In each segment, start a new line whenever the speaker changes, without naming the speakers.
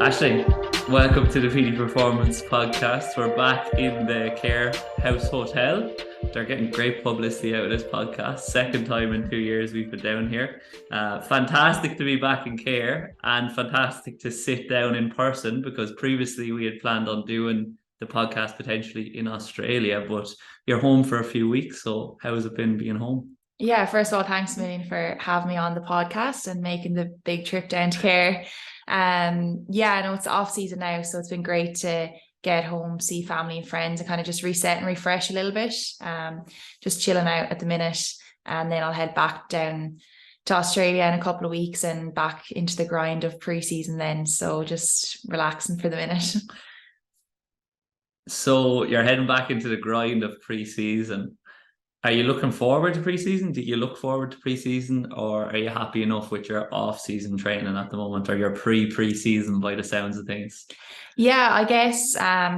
Aisling, welcome to the Petey Performance Podcast. We're back in the Care House Hotel. They're getting great publicity out of this podcast. Second time in 2 years we've been down here. Fantastic to be back in Care and fantastic to sit down in person, because previously we had planned on doing the podcast potentially in Australia, but you're home for a few weeks. So how has it been being home?
Yeah, first of all, thanks a million for having me on the podcast and making the big trip down to Care. I know it's off season now, so it's been great to get home, see family and friends, and kind of just reset and refresh a little bit. Just chilling out at the minute, and then I'll head back down to Australia in a couple of weeks and back into the grind of pre-season then. So just relaxing for the minute.
So you're heading back into the grind of pre-season. Are you looking forward to pre-season? Do you look forward to pre-season, or are you happy enough with your off-season training at the moment, or your pre-season by the sounds of things?
Yeah, I guess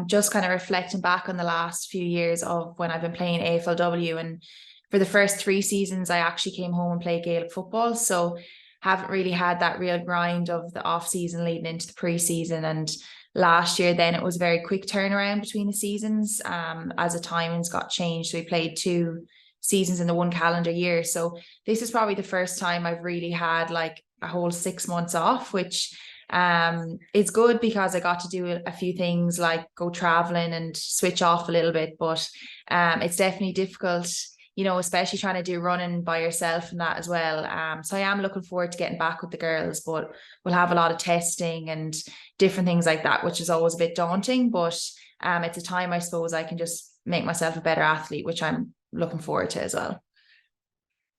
just kind of reflecting back on the last few years of when I've been playing AFLW, and for the first 3 seasons I actually came home and played Gaelic football, so haven't really had that real grind of the off-season leading into the pre-season. And last year then it was a very quick turnaround between the seasons as the timings got changed. So we played 2 seasons in the 1 calendar year. So this is probably the first time I've really had like a whole 6 months off, which it's good because I got to do a few things like go traveling and switch off a little bit. But it's definitely difficult, you know, especially trying to do running by yourself and that as well. So I am looking forward to getting back with the girls, but we'll have a lot of testing and different things like that, which is always a bit daunting. But it's a time, I suppose, I can just make myself a better athlete, which I'm looking forward to as well.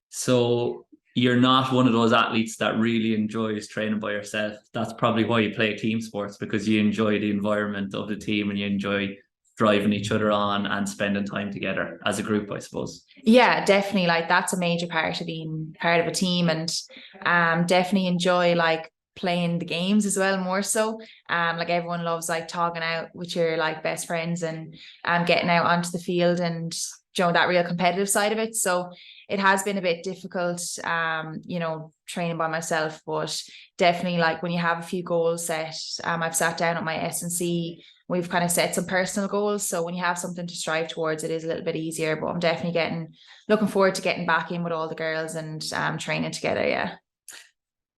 So you're not one of those athletes that really enjoys training by yourself. That's probably why you play team sports, because you enjoy the environment of the team and you enjoy driving each other on and spending time together as a group, I suppose.
Yeah, definitely. Like that's a major part of being part of a team, and definitely enjoy like playing the games as well, more so. Like everyone loves like talking out with your like best friends and getting out onto the field and, you know, that real competitive side of it. So it has been a bit difficult, you know, training by myself, but definitely like when you have a few goals set, I've sat down at my S&C. We've kind of set some personal goals. So when you have something to strive towards, it is a little bit easier, but I'm definitely looking forward to getting back in with all the girls and training together. Yeah.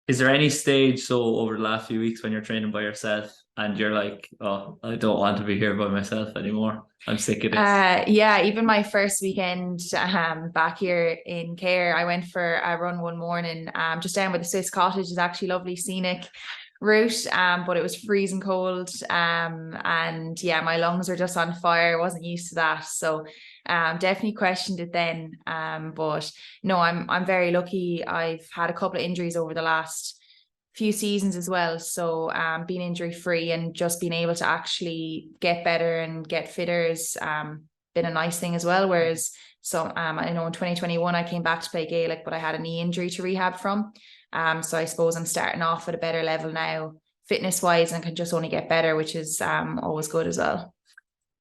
Is there any stage, so over the last few weeks when you're training by yourself and you're like, oh, I don't want to be here by myself anymore, I'm sick of this?
Yeah, even my first weekend back here in Care, I went for a run one morning just down by the Swiss Cottage. It's actually lovely scenic route, but it was freezing cold, and yeah, my lungs were just on fire. I wasn't used to that, so definitely questioned it then, but no, I'm very lucky. I've had a couple of injuries over the last few seasons as well, so being injury free and just being able to actually get better and get fitter has been a nice thing as well. Whereas I know in 2021 I came back to play Gaelic, but I had a knee injury to rehab from. So I suppose I'm starting off at a better level now, fitness wise, and can just only get better, which is always good as well.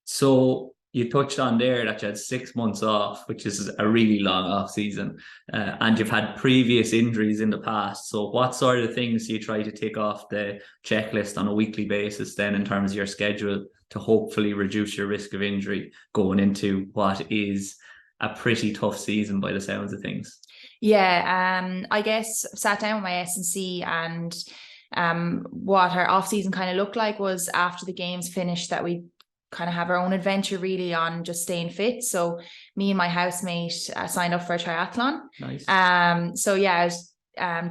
So you touched on there that you had 6 months off, which is a really long off season, and you've had previous injuries in the past. So what sort of things do you try to tick off the checklist on a weekly basis then in terms of your schedule to hopefully reduce your risk of injury going into what is a pretty tough season by the sounds of things?
Yeah, I guess sat down with my S&C, and what our off season kind of looked like was after the games finished that we kind of have our own adventure really on just staying fit. So me and my housemate signed up for a triathlon.
Nice.
So yeah, I was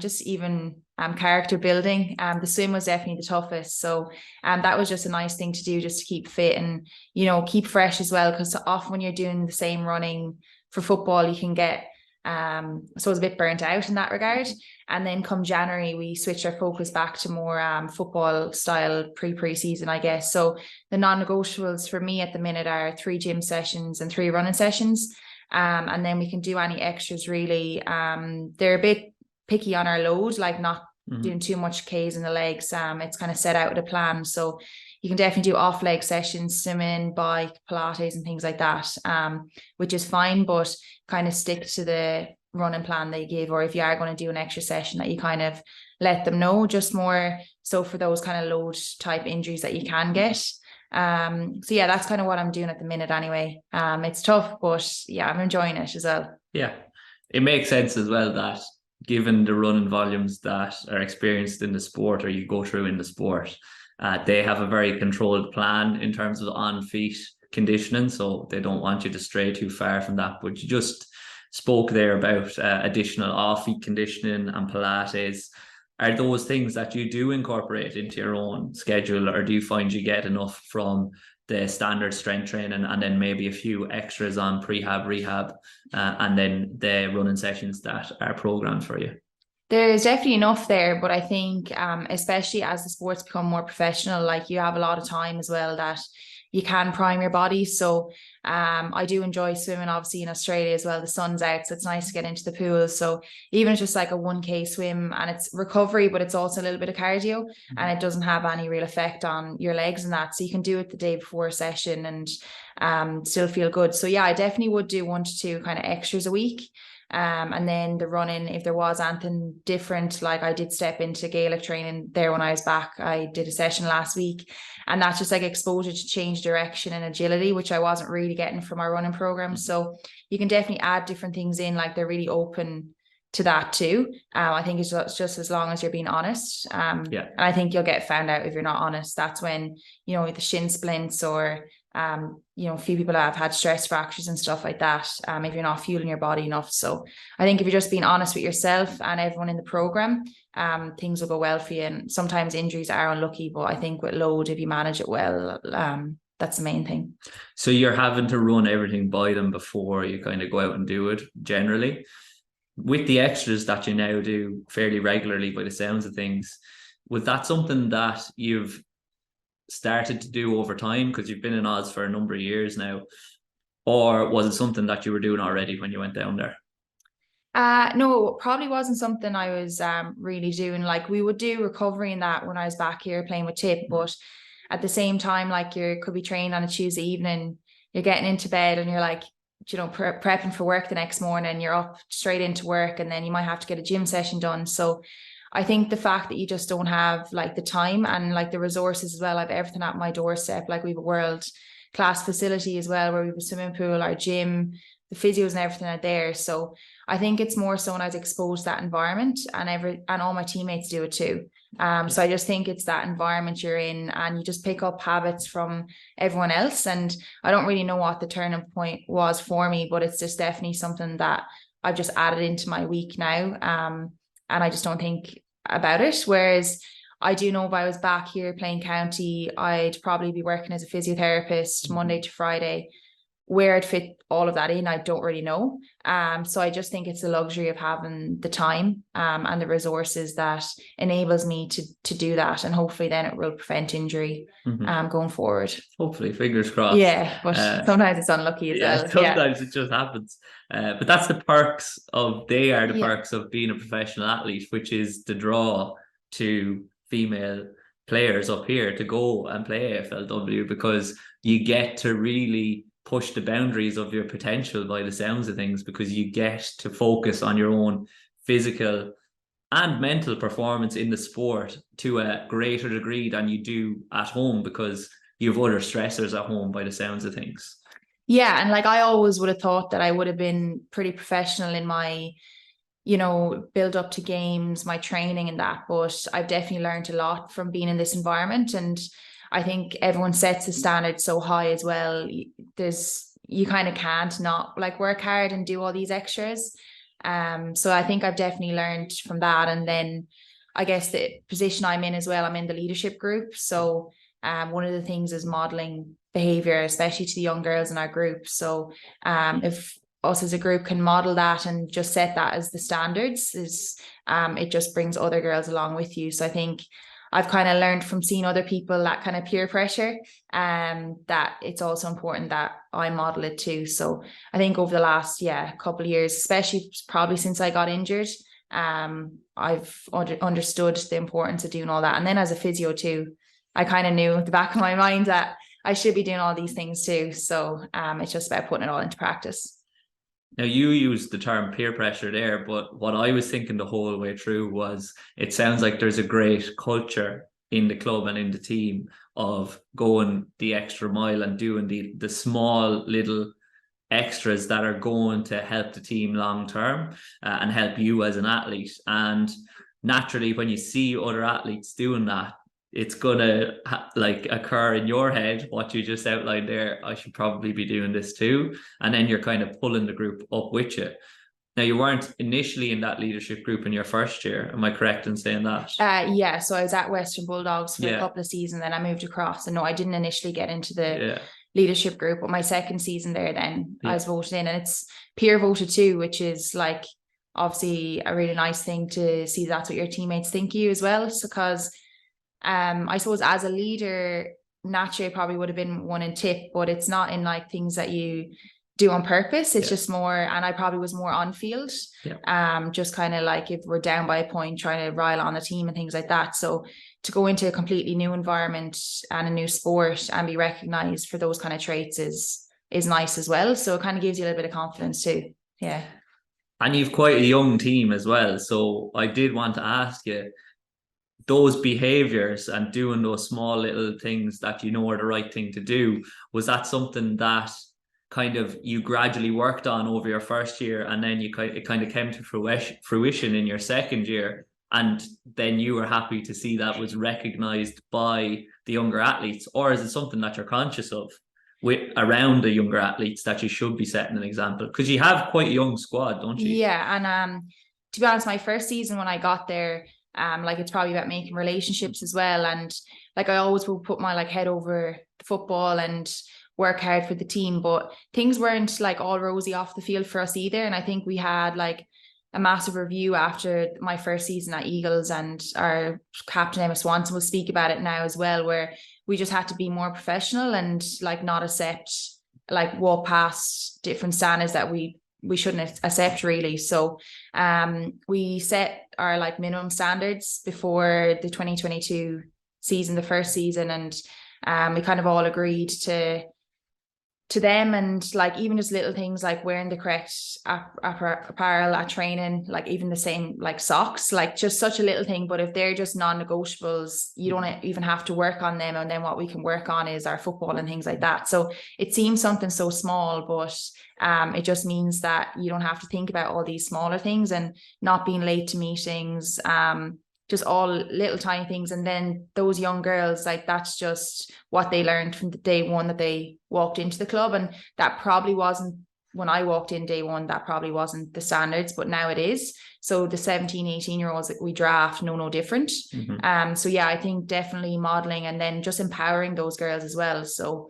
just even character building. The swim was definitely the toughest. So that was just a nice thing to do, just to keep fit and, you know, keep fresh as well. Because often when you're doing the same running for football, you can get so it's a bit burnt out in that regard. And then come January, we switched our focus back to more football style pre-season, I guess. So the non-negotiables for me at the minute are 3 gym sessions and 3 running sessions. And then we can do any extras really. They're a bit picky on our load, like not doing too much Ks in the legs. It's kind of set out with a plan. So you can definitely do off leg sessions, swimming, bike, Pilates and things like that, which is fine, but kind of stick to the running plan they give, or if you are going to do an extra session, that you kind of let them know, just more so for those kind of load type injuries that you can get. So yeah, that's kind of what I'm doing at the minute anyway. It's tough, but yeah, I'm enjoying it as well.
Yeah, it makes sense as well that given the running volumes that are experienced in the sport, or you go through in the sport, they have a very controlled plan in terms of on-feet conditioning, so they don't want you to stray too far from that. But you just spoke there about additional off-feet conditioning and Pilates. Are those things that you do incorporate into your own schedule, or do you find you get enough from the standard strength training and then maybe a few extras on prehab, rehab, and then the running sessions that are programmed for you?
There's definitely enough there, but I think especially as the sports become more professional, like you have a lot of time as well that you can prime your body. So I do enjoy swimming, obviously in Australia as well. The sun's out, so it's nice to get into the pool. So even if it's just like a 1K swim, and it's recovery, but it's also a little bit of cardio, and it doesn't have any real effect on your legs and that. So you can do it the day before a session and still feel good. So yeah, I definitely would do 1 to 2 kind of extras a week. And then the running, if there was anything different, like I did step into Gaelic training there when I was back. I did a session last week, and that's just like exposure to change direction and agility, which I wasn't really getting from our running program. So you can definitely add different things in, like they're really open to that too. I think it's just as long as you're being honest. And I think you'll get found out if you're not honest. That's when, the shin splints, or a few people have had stress fractures and stuff like that, if you're not fueling your body enough. So I think if you're just being honest with yourself and everyone in the program, things will go well for you. And sometimes injuries are unlucky, but I think with load, if you manage it well, that's the main thing.
So you're having to run everything by them before you kind of go out and do it generally. With the extras that you now do fairly regularly by the sounds of things, was that something that you've started to do over time because you've been in Oz for a number of years now, or was it something that you were doing already when you went down there?
No, it probably wasn't something I was really doing. Like we would do recovery in that when I was back here playing with Tip, but at the same time, like you could be training on a Tuesday evening, you're getting into bed and you're like, prepping for work the next morning, you're up straight into work, and then you might have to get a gym session done. So I think the fact that you just don't have like the time and like the resources as well. I have everything at my doorstep. Like we have a world class facility as well, where we have a swimming pool, our gym, the physios and everything are there. So I think it's more so when I was exposed to that environment, and all my teammates do it too. So I just think it's that environment you're in, and you just pick up habits from everyone else. And I don't really know what the turning point was for me, but it's just definitely something that I've just added into my week now. And I just don't think about it. Whereas I do know if I was back here playing county, I'd probably be working as a physiotherapist Monday to Friday. Where I'd fit all of that in, I don't really know. So I just think it's the luxury of having the time and the resources that enables me to do that. And hopefully then it will prevent injury going forward.
Hopefully, fingers crossed.
Yeah, but sometimes it's unlucky as well.
Sometimes it just happens. But that's the perks of perks of being a professional athlete, which is the draw to female players up here to go and play AFLW, because you get to really push the boundaries of your potential by the sounds of things, because you get to focus on your own physical and mental performance in the sport to a greater degree than you do at home, because you have other stressors at home by the sounds of things.
Yeah, and like I always would have thought that I would have been pretty professional in my build up to games, my training and that, but I've definitely learned a lot from being in this environment. And I think everyone sets the standard so high as well. You kind of can't not like work hard and do all these extras. So I think I've definitely learned from that. And then I guess the position I'm in as well, I'm in the leadership group. So one of the things is modeling behavior, especially to the young girls in our group. So if us as a group can model that and just set that as the standards, it just brings other girls along with you. So I think I've kind of learned from seeing other people that kind of peer pressure, that it's also important that I model it too. So I think over the last couple of years, especially probably since I got injured, I've understood the importance of doing all that. And then as a physio too, I kind of knew at the back of my mind that I should be doing all these things too. So it's just about putting it all into practice.
Now, you used the term peer pressure there, but what I was thinking the whole way through was it sounds like there's a great culture in the club and in the team of going the extra mile and doing the small little extras that are going to help the team long term, and help you as an athlete. And naturally, when you see other athletes doing that, it's gonna like occur in your head what you just outlined there. I should probably be doing this too, and then you're kind of pulling the group up with you. Now, you weren't initially in that leadership group in your first year. Am I correct in saying that?
Yeah, so I was at Western Bulldogs for a
Yeah.
couple of seasons, then I moved across. And no, I didn't initially get into the
Yeah.
leadership group, but my second season there, then I
Yeah.
was voted in, and it's peer voted too, which is like obviously a really nice thing to see. That's what your teammates think of you as well. So because I suppose as a leader, naturally I probably would have been one in tip, but it's not in like things that you do on purpose. It's
Yeah.
just more, and I probably was more on field.
Yeah.
Just kind of like if we're down by a point, trying to rile on the team and things like that. So to go into a completely new environment and a new sport and be recognized for those kind of traits is nice as well. So it kind of gives you a little bit of confidence too. Yeah.
And you've quite a young team as well. So I did want to ask you, those behaviors and doing those small little things that you know are the right thing to do, was that something that kind of you gradually worked on over your first year, and then it kind of came to fruition in your second year, and then you were happy to see that was recognized by the younger athletes? Or is it something that you're conscious of with around the younger athletes, that you should be setting an example? Because you have quite a young squad, don't you?
Yeah, and to be honest, my first season when I got there, like it's probably about making relationships as well. And like I always will put my like head over the football and work hard for the team, but things weren't like all rosy off the field for us either. And I think we had like a massive review after my first season at Eagles, and our captain Emma Swanson will speak about it now as well, where we just had to be more professional and like not accept, like walk past different standards that we shouldn't accept really. So we set our like minimum standards before the 2022 season, the first season, and we kind of all agreed to them, and like even just little things like wearing the correct apparel at training, like even the same like socks, like just such a little thing. But if they're just non-negotiables, you don't even have to work on them, and then what we can work on is our football and things like that. So it seems something so small, but it just means that you don't have to think about all these smaller things, and not being late to meetings, just all little tiny things. And then those young girls, like that's just what they learned from the day one that they walked into the club. And that probably wasn't, when I walked in day one, that probably wasn't the standards, but now it is. So the 17, 18-year-olds that we draft know no different. So yeah, I think definitely modeling and then just empowering those girls as well. So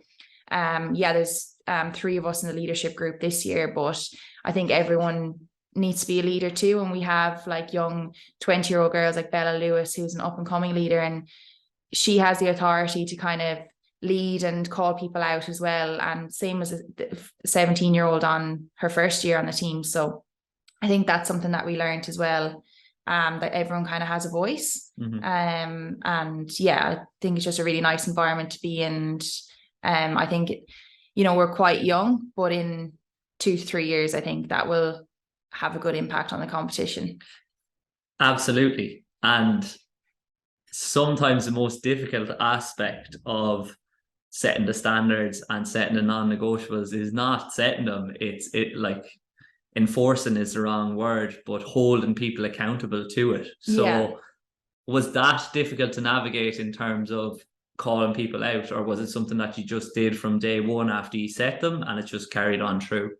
yeah, there's 3 of us in the leadership group this year, but I think everyone needs to be a leader too. And we have like young 20-year-old girls like Bella Lewis, who's an up and coming leader, and she has the authority to kind of lead and call people out as well. And same as a 17-year-old on her first year on the team. So I think that's something that we learned as well, that everyone kind of has a voice. And yeah, I think it's just a really nice environment to be in. And I think, we're quite young, but in 2 to 3 years, I think that will have a good impact on the competition.
Absolutely. And sometimes the most difficult aspect of setting the standards and setting the non-negotiables is not setting them. It's like enforcing is the wrong word, but holding people accountable to it. So was that difficult to navigate in terms of calling people out, or was it something that you just did from day one after you set them and it just carried on through?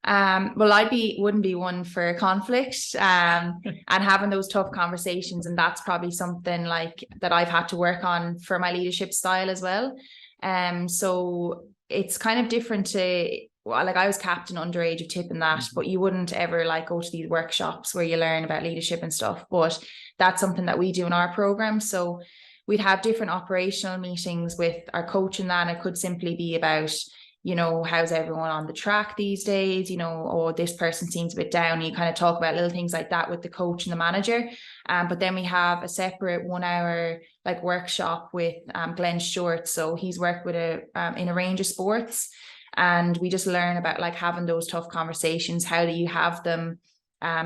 Well, wouldn't be one for conflict, and having those tough conversations. And that's probably something like that I've had to work on for my leadership style as well. So it's kind of different to, well, like I was captain underage of tip and that, but you wouldn't ever like go to these workshops where you learn about leadership and stuff. But that's something that we do in our program. So we'd have different operational meetings with our coach, and that it could simply be about, how's everyone on the track these days, or this person seems a bit down. You kind of talk about little things like that with the coach and the manager. But then we have a separate 1 hour like workshop with Glenn Stewart. So he's worked with in a range of sports. And we just learn about like having those tough conversations. How do you have them?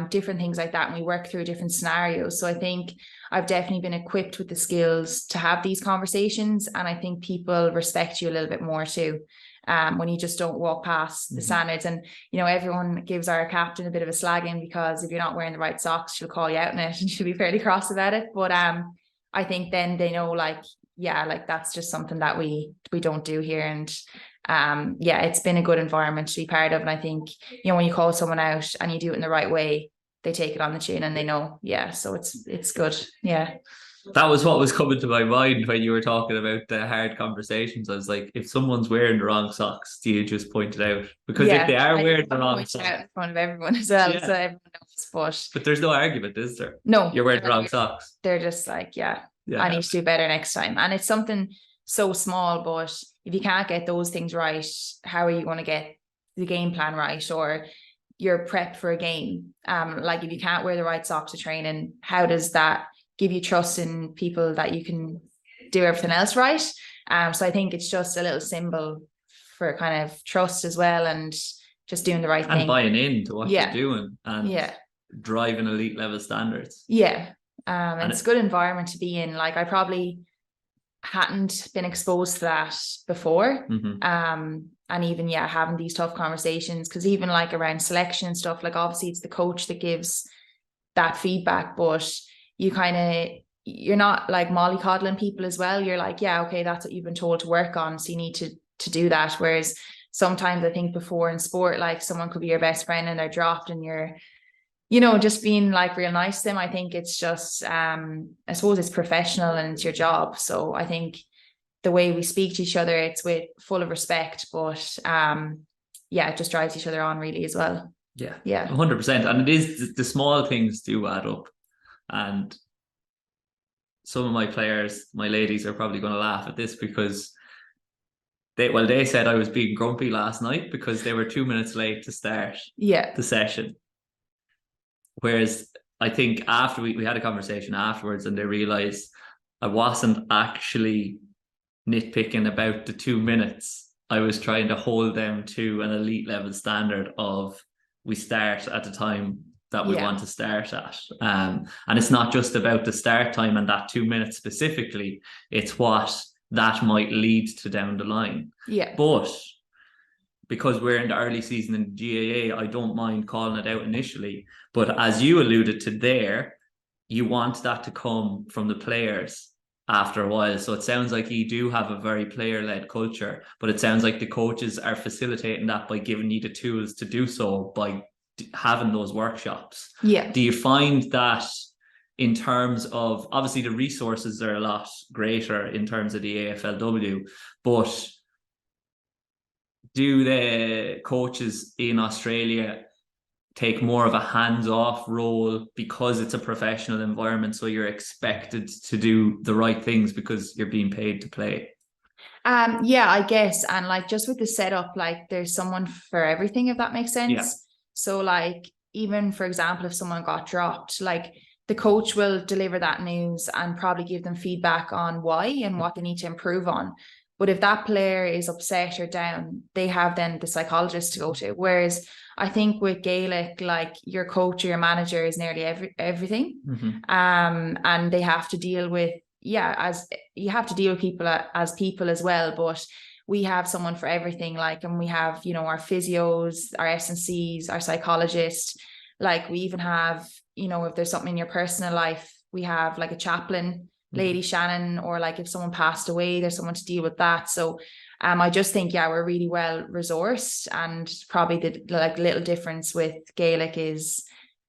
Different things like that. And we work through different scenarios. So I think I've definitely been equipped with the skills to have these conversations. And I think people respect you a little bit more too. When you just don't walk past the standards. And, you know, everyone gives our captain a bit of a slagging because if you're not wearing the right socks, she'll call you out in it and she'll be fairly cross about it. But I think then they know, like, yeah, like that's just something that we don't do here. And yeah, it's been a good environment to be part of. And I think, you know, when you call someone out and you do it in the right way, they take it on the chin and they know. Yeah, so it's good. Yeah.
That was what was coming to my mind when you were talking about the hard conversations. I was like, if someone's wearing the wrong socks, do you just point it out? Because if they are wearing the wrong socks,
out in front of everyone as well, so everyone knows.
But there's no argument, is there?
No,
you're wearing the wrong socks.
They're just like, yeah, I need to do better next time. And it's something so small, but if you can't get those things right, how are you going to get the game plan right, or your prep for a game? Like if you can't wear the right socks to training, how does that give you trust in people that you can do everything else right? So I think it's just a little symbol for kind of trust as well, and just doing the right thing.
And buying into what you're doing and driving elite level standards.
Yeah. And it's a good environment to be in. Like I probably hadn't been exposed to that before. And even, having these tough conversations, because even like around selection and stuff, like obviously it's the coach that gives that feedback, but you're not like mollycoddling people as well. You're like, yeah, okay, that's what you've been told to work on, so you need to do that. Whereas sometimes I think before in sport, like someone could be your best friend and they're dropped and you're, you know, just being like real nice to them. I think it's just I suppose it's professional and it's your job. So I think the way we speak to each other, it's with full of respect, but it just drives each other on really as well.
Yeah 100%. And it is, the small things do add up. And some of my players, my ladies, are probably going to laugh at this because they said I was being grumpy last night because they were 2 minutes late to start the session. Whereas I think after we had a conversation afterwards, and they realized I wasn't actually nitpicking about the 2 minutes. I was trying to hold them to an elite level standard of we start at the time that we want to start at. And it's not just about the start time and that 2 minutes specifically, it's what that might lead to down the line. But because we're in the early season in GAA, I don't mind calling it out initially. But as you alluded to there, you want that to come from the players after a while. So it sounds like you do have a very player-led culture, but it sounds like the coaches are facilitating that by giving you the tools to do so by having those workshops. Do you find that in terms of, obviously the resources are a lot greater in terms of the AFLW, but do the coaches in Australia take more of a hands-off role because it's a professional environment, so you're expected to do the right things because you're being paid to play?
I guess. And like just with the setup, like there's someone for everything, if that makes sense. So like even for example, if someone got dropped, like the coach will deliver that news and probably give them feedback on why and what they need to improve on. But if that player is upset or down, they have then the psychologist to go to. Whereas I think with Gaelic, like your coach or your manager is nearly everything. And they have to deal with, as you have to deal with people as people as well. But we have someone for everything. Like, and we have, you know, our physios, our S&Cs, our psychologists. Like we even have, you know, if there's something in your personal life, we have like a chaplain, Lady Shannon, or like if someone passed away, there's someone to deal with that. So I just think we're really well resourced, and probably the like little difference with Gaelic is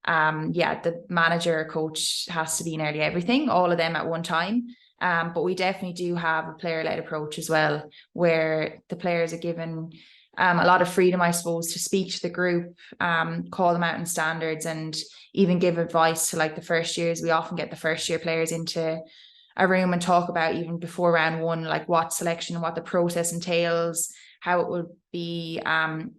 the manager or coach has to be nearly everything, all of them at one time. But we definitely do have a player-led approach as well, where the players are given a lot of freedom, I suppose, to speak to the group, call them out in standards, and even give advice to like the first years. We often get the first year players into a room and talk about, even before round one, like what selection and what the process entails, how it would be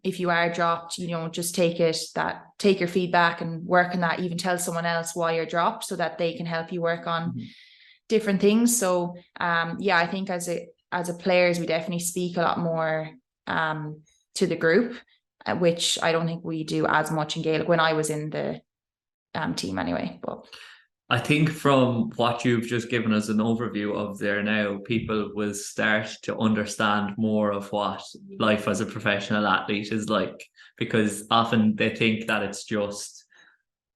if you are dropped, you know, just take your feedback and work on that, even tell someone else why you're dropped so that they can help you work on different things. So I think as a players, we definitely speak a lot more to the group, which I don't think we do as much in Gaelic when I was in the team anyway. But
I think from what you've just given us an overview of there now, people will start to understand more of what life as a professional athlete is like, because often they think that it's just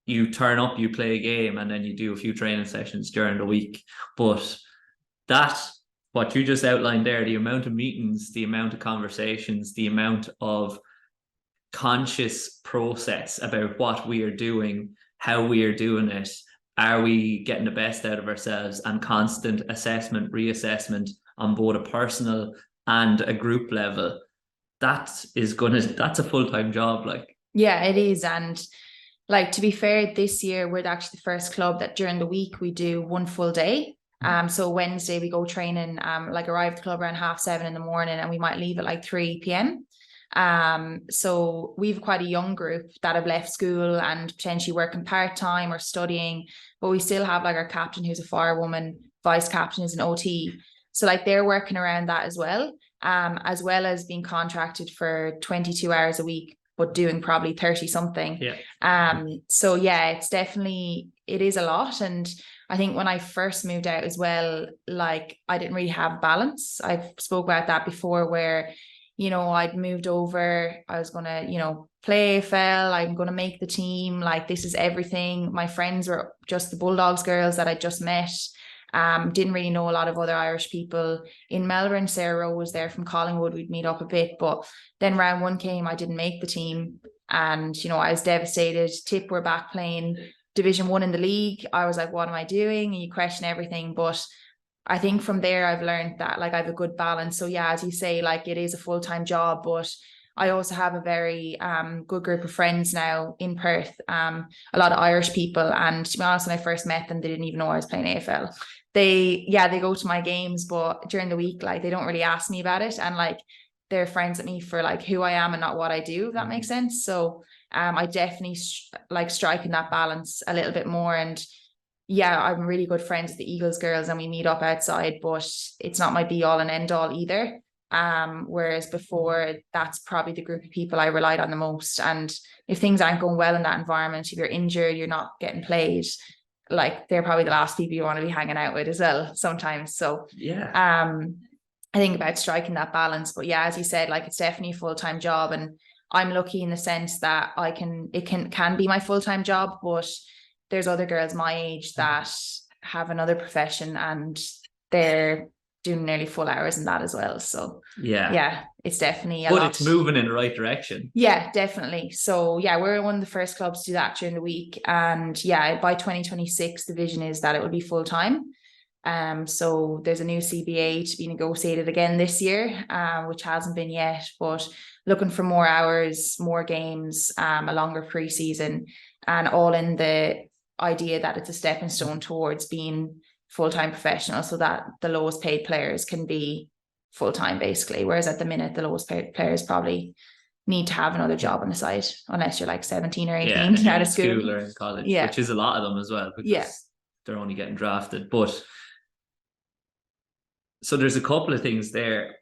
you turn up, you play a game, and then you do a few training sessions during the week. But that, what you just outlined there, the amount of meetings, the amount of conversations, the amount of conscious process about what we are doing, how we are doing it, are we getting the best out of ourselves, and constant assessment, reassessment on both a personal and a group level. That's a full-time job. Like,
yeah, it is. And like, to be fair, this year we're actually the first club that during the week we do one full day. So Wednesday we go training, like arrive at the club around 7:30 in the morning, and we might leave at like 3 p.m. So we've quite a young group that have left school and potentially working part-time or studying, but we still have like our captain who's a firewoman, vice captain is an OT. So like they're working around that as well as being contracted for 22 hours a week, but doing probably 30 something. So yeah, it is a lot. And I think when I first moved out as well, like I didn't really have balance. I've spoke about that before, where I'd moved over, I was going to, play AFL, I'm going to make the team, like this is everything. My friends were just the Bulldogs girls that I just met. Didn't really know a lot of other Irish people in Melbourne. Sarah Rowe was there from Collingwood, we'd meet up a bit, but then round one came, I didn't make the team, and I was devastated. Tip were back playing Division 1 in the league. I was like, what am I doing? And you question everything. But I think from there I've learned that like I have a good balance. So yeah, as you say, like it is a full-time job, but I also have a very good group of friends now in Perth, a lot of Irish people. And to be honest, when I first met them, they didn't even know I was playing AFL. They go to my games, but during the week, like they don't really ask me about it. And like they're friends with me for like who I am and not what I do, if that makes sense. So I definitely like striking that balance a little bit more. And yeah, I'm really good friends with the Eagles girls and we meet up outside, but it's not my be all and end all either. Whereas before, that's probably the group of people I relied on the most. And if things aren't going well in that environment, if you're injured, you're not getting played, like they're probably the last people you want to be hanging out with as well sometimes. So
yeah,
I think about striking that balance. But yeah, as you said, like it's definitely a full-time job, and I'm lucky in the sense that it can be my full-time job, but there's other girls my age that have another profession and they're doing nearly full hours in that as well. So yeah, it's definitely a lot.
It's moving in the right direction.
Yeah, definitely. So yeah, we're one of the first clubs to do that during the week. And yeah, by 2026, the vision is that it will be full-time. So there's a new CBA to be negotiated again this year, which hasn't been yet, but looking for more hours, more games, a longer pre-season, and all in the idea that it's a stepping stone towards being full-time professional, so that the lowest paid players can be full-time basically. Whereas at the minute, the lowest paid players probably need to have another job on the side, unless you're like 17 or 18 out of school
or in college, which is a lot of them as well, because they're only getting drafted. But so there's a couple of things there.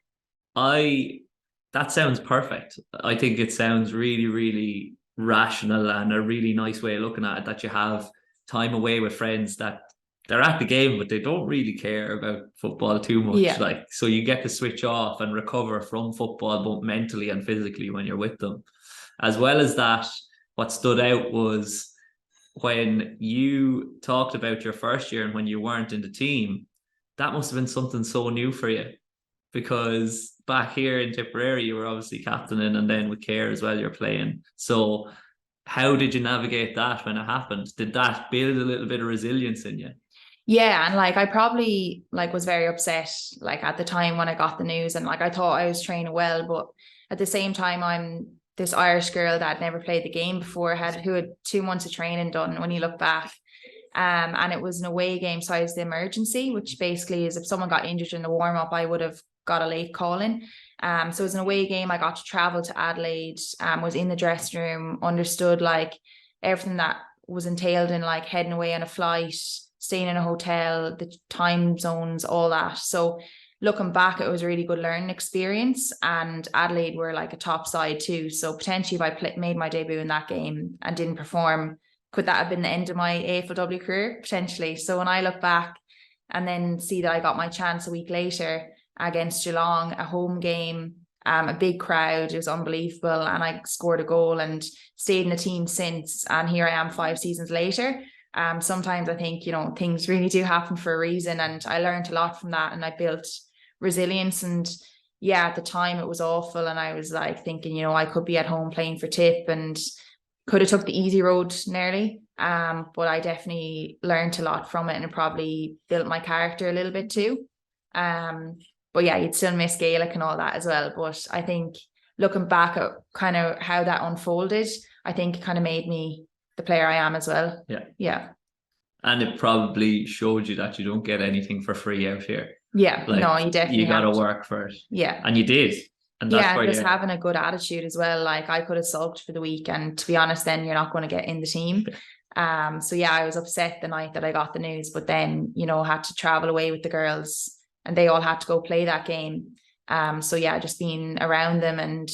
That sounds perfect. I think it sounds really, really rational and a really nice way of looking at it, that you have time away with friends that they're at the game, but they don't really care about football too much. Like, so you get to switch off and recover from football, both mentally and physically, when you're with them. As well as that, what stood out was when you talked about your first year and when you weren't in the team, that must have been something so new for you, because back here in Tipperary, you were obviously captaining, and then with Care as well, you're playing. So how did you navigate that when it happened? Did that build a little bit of resilience in you?
Yeah, and like I probably like was very upset like at the time when I got the news, and like I thought I was training well, but at the same time I'm this Irish girl that had never played the game before, who had 2 months of training done when you look back. And it was an away game, so I was the emergency, which basically is if someone got injured in the warm-up, I would have got a late call in. So it was an away game. I got to travel to Adelaide, was in the dressing room, understood like everything that was entailed in like heading away on a flight, staying in a hotel, the time zones, all that. So looking back, it was a really good learning experience, and Adelaide were like a top side too. So potentially if I made my debut in that game and didn't perform, could that have been the end of my AFLW career? Potentially. So when I look back and then see that I got my chance a week later against Geelong, a home game, a big crowd, it was unbelievable, and I scored a goal and stayed in the team since, and here I am 5 seasons later. Sometimes I think, things really do happen for a reason, and I learned a lot from that, and I built resilience. And yeah, at the time it was awful, and I was like thinking, I could be at home playing for Tip and could have took the easy road nearly. But I definitely learned a lot from it, and it probably built my character a little bit too. But yeah, you'd still miss Gaelic and all that as well. But I think looking back at kind of how that unfolded, I think it kind of made me the player I am as well. Yeah.
And it probably showed you that you don't get anything for free out here.
Yeah, no, you definitely
got to work for it.
Yeah.
And you did. And that's why
just having a good attitude as well. Like, I could have sulked for the week, and to be honest, then you're not going to get in the team. So yeah, I was upset the night that I got the news, but then, had to travel away with the girls, and they all had to go play that game. So yeah, just being around them and,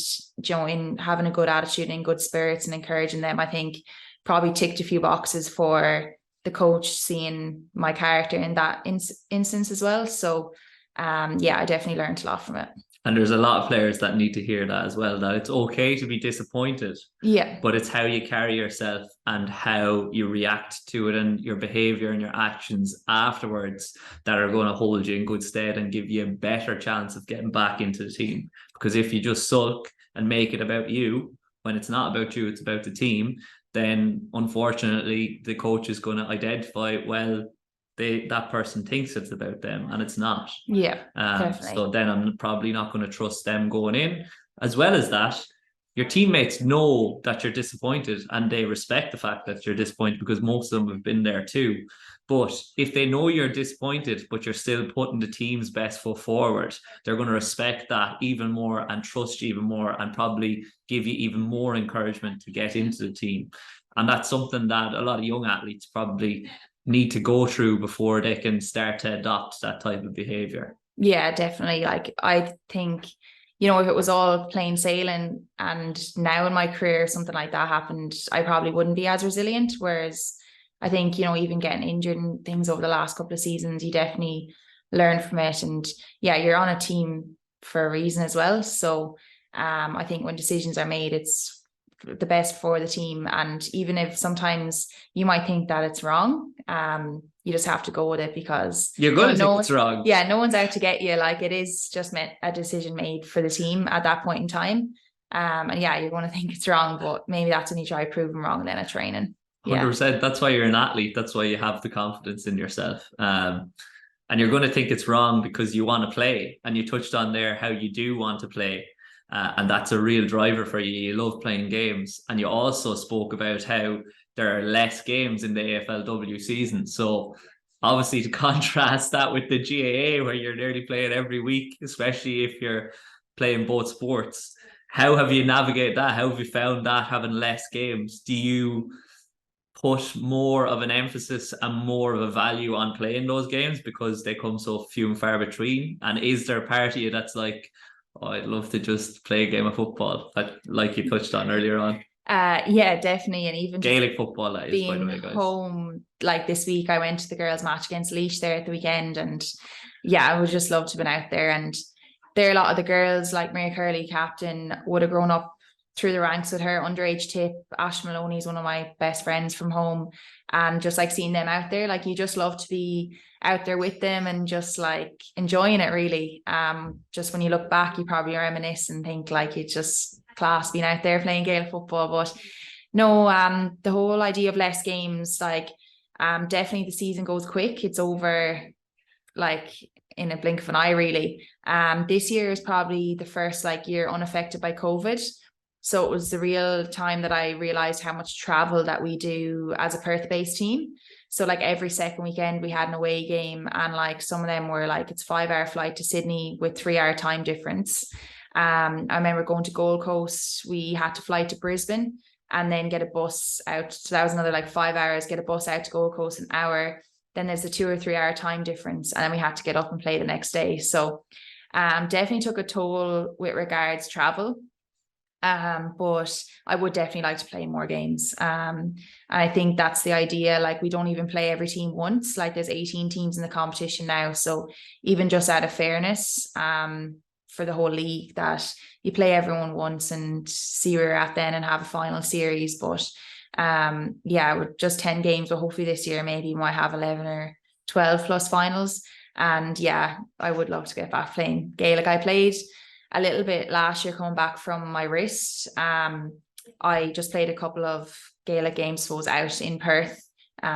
having a good attitude and good spirits and encouraging them, I think probably ticked a few boxes for the coach seeing my character in that instance as well. So yeah, I definitely learned a lot from it.
And there's a lot of players that need to hear that as well, that it's okay to be disappointed.
Yeah.
But it's how you carry yourself and how you react to it, and your behavior and your actions afterwards, that are going to hold you in good stead and give you a better chance of getting back into the team. Because if you just sulk and make it about you, when it's not about you, it's about the team, then unfortunately the coach is going to identify, well, that person thinks it's about them, and it's not.
Yeah, definitely.
So then I'm probably not going to trust them going in. As well as that, your teammates know that you're disappointed, and they respect the fact that you're disappointed, because most of them have been there too. But if they know you're disappointed, but you're still putting the team's best foot forward, they're going to respect that even more and trust you even more, and probably give you even more encouragement to get into the team. And that's something that a lot of young athletes probably need to go through before they can start to adopt that type of behavior.
Yeah, definitely. Like, I think, if it was all plain sailing and now in my career something like that happened, I probably wouldn't be as resilient. Whereas I think, even getting injured and things over the last couple of seasons, you definitely learn from it. And yeah, you're on a team for a reason as well. So I think when decisions are made, it's the best for the team. And even if sometimes you might think that it's wrong, you just have to go with it, because
you're going to think it's wrong.
Yeah, no one's out to get you. Like, it is just a decision made for the team at that point in time. And yeah, you're going to think it's wrong, but maybe that's when you try to prove them wrong then at training.
100%. That's why you're an athlete. That's why you have the confidence in yourself. And you're going to think it's wrong because you want to play. And you touched on there how you do want to play. And that's a real driver for you. You love playing games. And you also spoke about how there are less games in the AFLW season. So obviously, to contrast that with the GAA, where you're nearly playing every week, especially if you're playing both sports, how have you navigated that? How have you found that, having less games? Do you put more of an emphasis and more of a value on playing those games because they come so few and far between? And is there a part of you that's like, oh, I'd love to just play a game of football, like you touched on earlier on?
Yeah, definitely. And even
Gaelic football, that is, by the way, guys.
Home, like this week, I went to the girls' match against Laois there at the weekend, and yeah, I would just love to have been out there. And there, a lot of the girls, like Maria Curley, captain, would have grown up through the ranks with her. Underage Tip, Ash Maloney is one of my best friends from home, and just like seeing them out there, like, you just love to be out there with them and just like enjoying it, really. Just when you look back, you probably reminisce and think like, it's just class being out there playing Gaelic football. But no, the whole idea of less games, like, definitely the season goes quick. It's over like in a blink of an eye, really. This year is probably the first year unaffected by COVID. So it was the real time that I realized how much travel that we do as a Perth-based team. So every second weekend we had an away game, and some of them were it's 5-hour flight to Sydney with 3-hour time difference. I remember going to Gold Coast, we had to fly to Brisbane and then get a bus out. So that was another 5 hours, get a bus out to Gold Coast, an hour, then there's a 2 or 3 hour time difference, and then we had to get up and play the next day. So definitely took a toll with regards to travel. But I would definitely like to play more games. And I think that's the idea. Like, we don't even play every team once. Like, there's 18 teams in the competition now. So even just out of fairness, for the whole league, that you play everyone once and see where you're at then and have a final series. But with just 10 games, but hopefully this year maybe we might have 11 or 12 plus finals. And yeah, I would love to get back playing Gaelic. I played a little bit last year coming back from my wrist. I just played a couple of Gaelic games, suppose, out in Perth,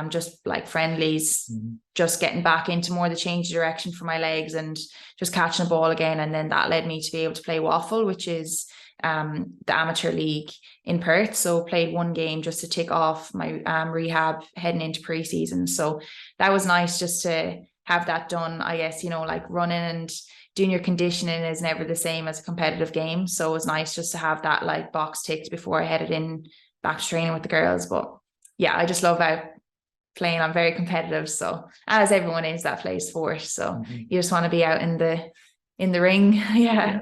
just like friendlies, just getting back into more the change of direction for my legs and just catching a ball again. And then that led me to be able to play Waffle, which is the amateur league in Perth. So played one game just to tick off my rehab heading into pre-season. So that was nice just to have that done. I guess, like running and doing your conditioning is never the same as a competitive game. So it was nice just to have that like box ticked before I headed in back to training with the girls. But yeah, I just love out playing. I'm very competitive. So as everyone is that plays sport. So you just want to be out in the ring. Yeah.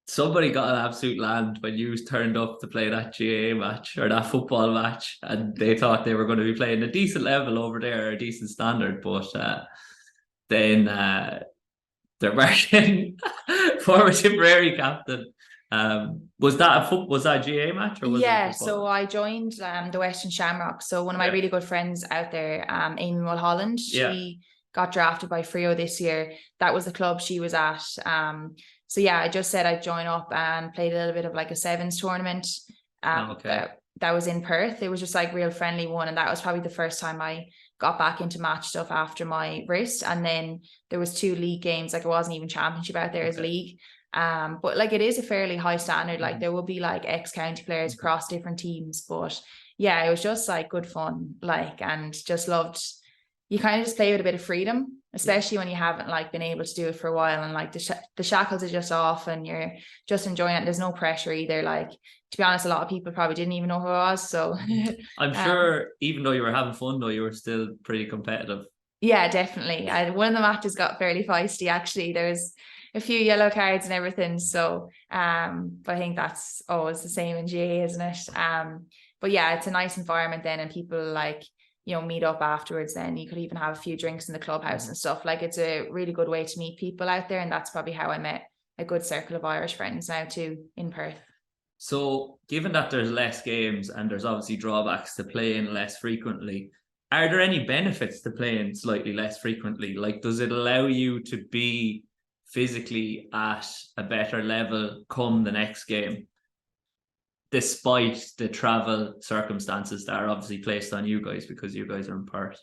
Somebody got an absolute land when you turned up to play that GAA match or that football match, and they thought they were going to be playing a decent level over there, a decent standard, but then they're marking former Tipperary captain. Was that a GAA match or was it a
so I joined the Western Shamrock. So one of my really good friends out there, Amy Mulholland, she got drafted by Frio this year. That was the club she was at. So yeah, I just said I'd join up and played a little bit of like a sevens tournament. That was in Perth. It was just like real friendly one, and that was probably the first time I got back into match stuff after my wrist. And then there was 2 league games. Like, it wasn't even championship out there as league. But like, it is a fairly high standard. Like, there will be like ex-county players across different teams. But yeah, it was just like good fun. Like, and just loved, you kind of just play with a bit of freedom, especially when you haven't like been able to do it for a while, and like the shackles are just off and you're just enjoying it. There's no pressure either. Like, to be honest, a lot of people probably didn't even know who I was. So
I'm sure even though you were having fun though, you were still pretty competitive. Yeah,
definitely. One of the matches got fairly feisty, actually. There's a few yellow cards and everything. So but I think that's always the same in GAA, isn't it? But yeah, it's a nice environment then, and people like, meet up afterwards. Then you could even have a few drinks in the clubhouse and stuff. Like, it's a really good way to meet people out there, and that's probably how I met a good circle of Irish friends now too in Perth.
So given that there's less games and there's obviously drawbacks to playing less frequently, are there any benefits to playing slightly less frequently? Like, does it allow you to be physically at a better level come the next game, despite the travel circumstances that are obviously placed on you guys because you guys are in Perth?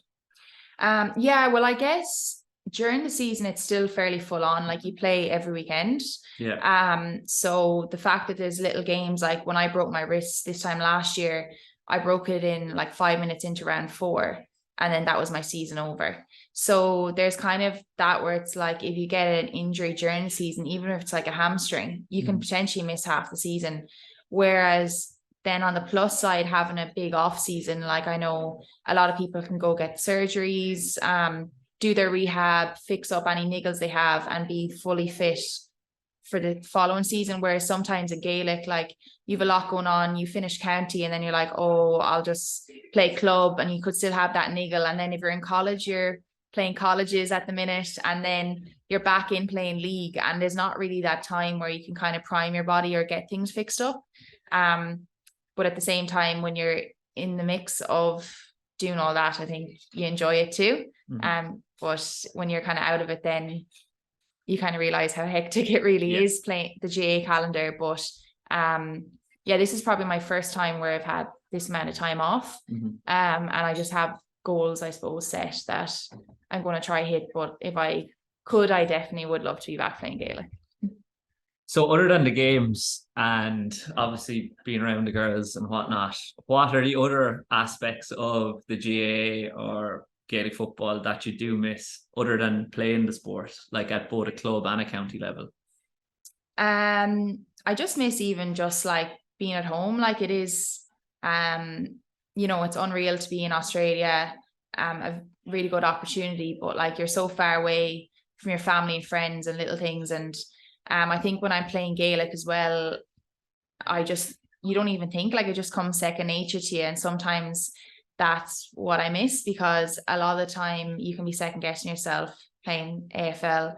Well, I guess during the season it's still fairly full on. Like, you play every weekend. So the fact that there's little games, like when I broke my wrist this time last year, I broke it in like 5 minutes into round 4, and then that was my season over. So there's kind of that where it's like, if you get an injury during the season, even if it's like a hamstring, you can potentially miss half the season. Whereas then on the plus side, having a big off season, like, I know a lot of people can go get surgeries, do their rehab, fix up any niggles they have, and be fully fit for the following season. Whereas sometimes in Gaelic, like, you've a lot going on, you finish county, and then you're like, oh, I'll just play club, and you could still have that niggle. And then if you're in college, you're playing colleges at the minute, and then you're back in playing league, and there's not really that time where you can kind of prime your body or get things fixed up. But at the same time, when you're in the mix of doing all that, I think you enjoy it too. But when you're kind of out of it, then you kind of realize how hectic it really is playing the GAA calendar. But this is probably my first time where I've had this amount of time off. And I just have goals, I suppose, set that I'm going to try hit. But if I could, I definitely would love to be back playing Gaelic.
So other than the games and obviously being around the girls and whatnot, what are the other aspects of the GAA or Gaelic football that you do miss other than playing the sport, like at both a club and a county level?
I just miss even just like being at home. Like, it is, it's unreal to be in Australia a really good opportunity, but like you're so far away from your family and friends and little things. And I think when I'm playing Gaelic as well, you don't even think, like it just comes second nature to you. And sometimes that's what I miss, because a lot of the time you can be second guessing yourself playing AFL.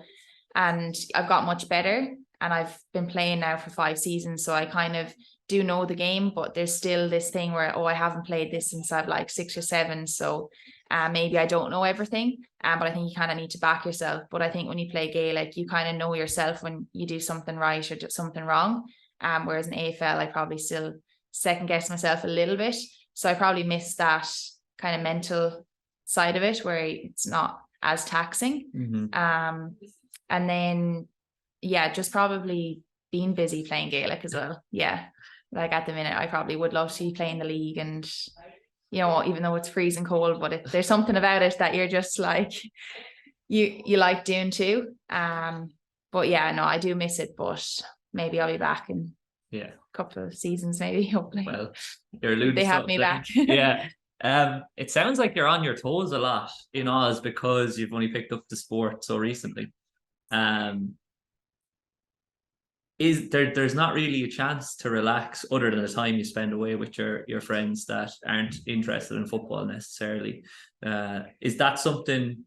And I've got much better, and I've been playing now for 5 seasons, so I kind of do know the game, but there's still this thing where, I haven't played this since I've like 6 or 7, so maybe I don't know everything, but I think you kind of need to back yourself. But I think when you play Gaelic, you kind of know yourself when you do something right or do something wrong, whereas in AFL I probably still second guess myself a little bit, so I probably miss that kind of mental side of it where it's not as taxing. And then just probably being busy playing Gaelic as well. Yeah, like at the minute I probably would love to be playing the league, and even though it's freezing cold, but there's something about it that you're just like you like doing too. But yeah, no, I do miss it, but maybe I'll be back in a couple of seasons, maybe, hopefully.
Well, you're alluding
they
to
have me back.
Yeah. It sounds like you're on your toes a lot in Oz because you've only picked up the sport so recently. There's not really a chance to relax other than the time you spend away with your friends that aren't interested in football necessarily. Is that something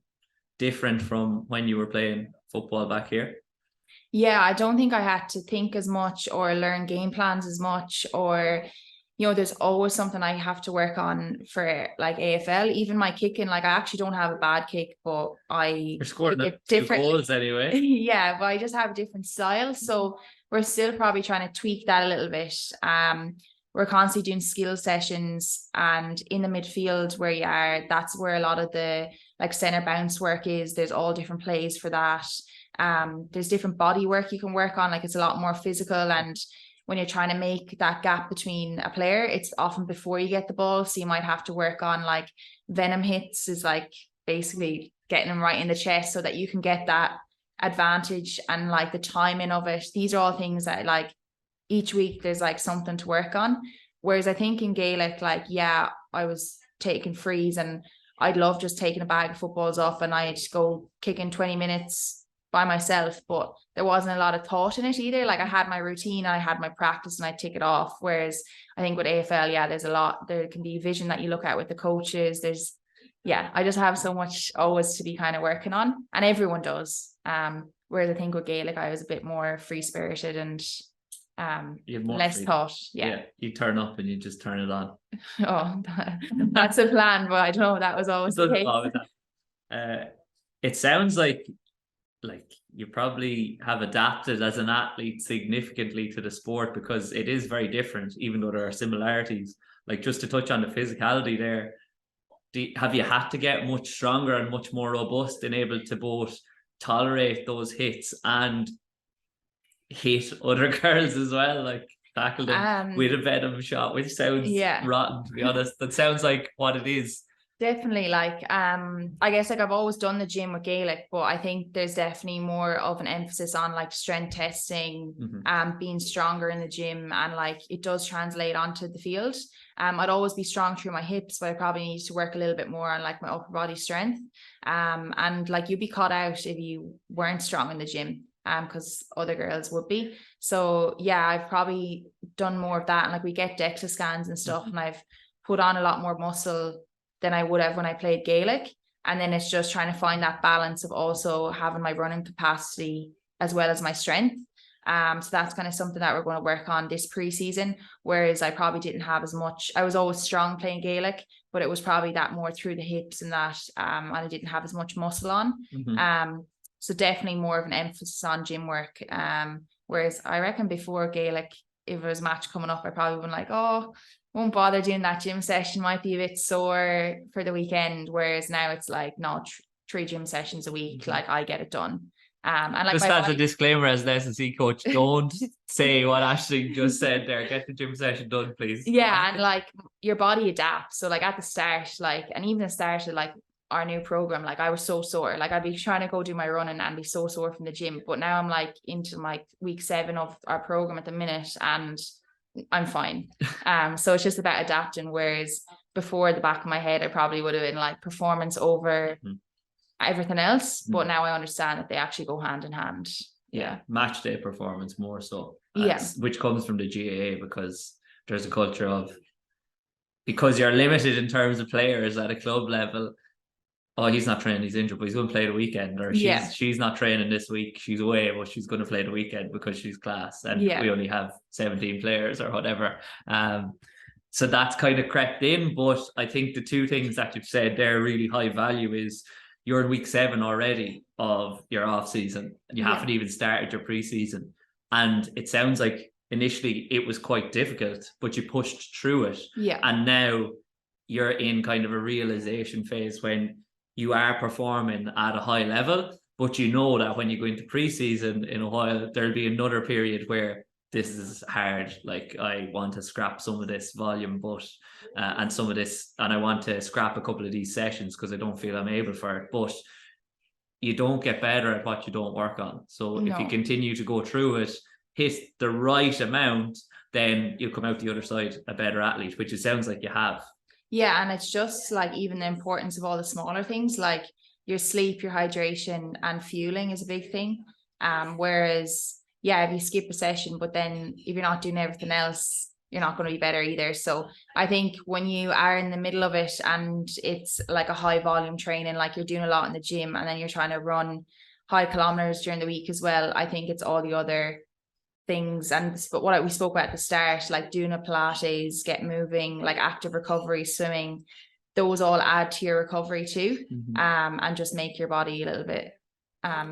different from when you were playing football back here?
Yeah, I don't think I had to think as much or learn game plans as much, or there's always something I have to work on for like AFL. Even my kicking, like I actually don't have a bad kick, but
You're scoring
kick it different
goals anyway.
Yeah, but I just have a different style, so we're still probably trying to tweak that a little bit. We're constantly doing skill sessions, and in the midfield where you are, that's where a lot of the like center bounce work is. There's all different plays for that. There's different body work you can work on, like it's a lot more physical, and when you're trying to make that gap between a player, it's often before you get the ball, so you might have to work on like venom hits, is like basically getting them right in the chest so that you can get that advantage, and like the timing of it. These are all things that like each week there's like something to work on. Whereas I think in Gaelic, like I was taking frees, and I'd love just taking a bag of footballs off and I'd go kicking 20 minutes by myself, but there wasn't a lot of thought in it either. Like I had my routine, I had my practice, and I tick it off. Whereas I think with AFL, there can be vision that you look at with the coaches. I just have so much always to be kind of working on, and everyone does. Whereas I think with Gaelic, I was a bit more free spirited and less thought. Yeah,
you turn up and you just turn it on.
That's a plan, but I don't know, that was always the case.
It sounds like you probably have adapted as an athlete significantly to the sport, because it is very different, even though there are similarities. Like, just to touch on the physicality there, have you had to get much stronger and much more robust and able to both tolerate those hits and hit other girls as well, like tackle them with a venom shot, which sounds rotten, to be honest? That sounds like what it is.
Definitely. Like I guess like I've always done the gym with Gaelic, but I think there's definitely more of an emphasis on like strength testing, being stronger in the gym, and like it does translate onto the field. I'd always be strong through my hips, but I probably need to work a little bit more on like my upper body strength. And like you'd be caught out if you weren't strong in the gym, because other girls would be. So I've probably done more of that, and like we get DEXA scans and stuff, and I've put on a lot more muscle than I would have when I played Gaelic. And then it's just trying to find that balance of also having my running capacity as well as my strength. So that's kind of something that we're going to work on this preseason, whereas I probably didn't have as much. I was always strong playing Gaelic, but it was probably that more through the hips and that, and I didn't have as much muscle on. So definitely more of an emphasis on gym work. Whereas I reckon before Gaelic, if there was a match coming up, I probably wouldn't won't bother doing that gym session, might be a bit sore for the weekend. Whereas now it's like, no, 3 gym sessions a week, like I get it done. And like
just as a disclaimer, as an S&C coach, don't say what Aisling just said there. Get the gym session done, please.
Yeah, and like your body adapts. So like at the start, like, and even the start of like our new program, like I was so sore. Like I'd be trying to go do my running and be so sore from the gym. But now I'm like into like week 7 of our program at the minute, and I'm fine. So it's just about adapting. Whereas before, the back of my head, I probably would have been like performance over everything else. But now I understand that they actually go hand in hand.
Yeah, match day performance more so.
Yeah.
Which comes from the GAA, because there's a culture of, because you're limited in terms of players at a club level. Oh, he's not training, he's injured, but he's going to play the weekend. Or she's not training this week, she's away, but she's going to play the weekend because she's class. And we only have 17 players or whatever. So that's kind of crept in. But I think the two things that you've said there really high value is you're in week 7 already of your off season. You haven't even started your preseason. And it sounds like initially it was quite difficult, but you pushed through it.
Yeah.
And now you're in kind of a realization phase when you are performing at a high level, but you know that when you go into preseason in a while, there'll be another period where this is hard. Like, I want to scrap some of this volume, but and some of this, and I want to scrap a couple of these sessions because I don't feel I'm able for it. But you don't get better at what you don't work on. So if you continue to go through it, hit the right amount, then you'll come out the other side a better athlete, which it sounds like you have.
Yeah, and it's just like even the importance of all the smaller things, like your sleep, your hydration, and fueling is a big thing. Whereas, if you skip a session, but then if you're not doing everything else, you're not going to be better either. So I think when you are in the middle of it and it's like a high volume training, like you're doing a lot in the gym, and then you're trying to run high kilometers during the week as well, I think it's all the other things. But what we spoke about at the start, like doing a Pilates, get moving, like active recovery, swimming, those all add to your recovery too. And just make your body a little bit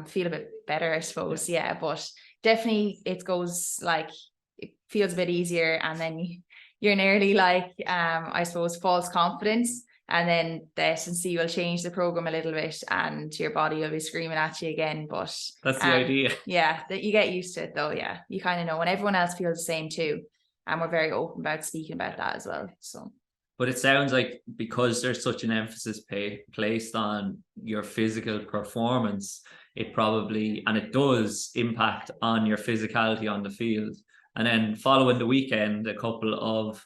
feel a bit better, I suppose. But definitely it goes like, it feels a bit easier, and then you're nearly like I suppose false confidence, and then the S&C will change the program a little bit and your body will be screaming at you again. But
that's the idea.
That you get used to it though. You kind of know, and everyone else feels the same too, and we're very open about speaking about that as well. So,
but it sounds like because there's such an emphasis placed on your physical performance, it probably, and it does impact on your physicality on the field. And then following the weekend, a couple of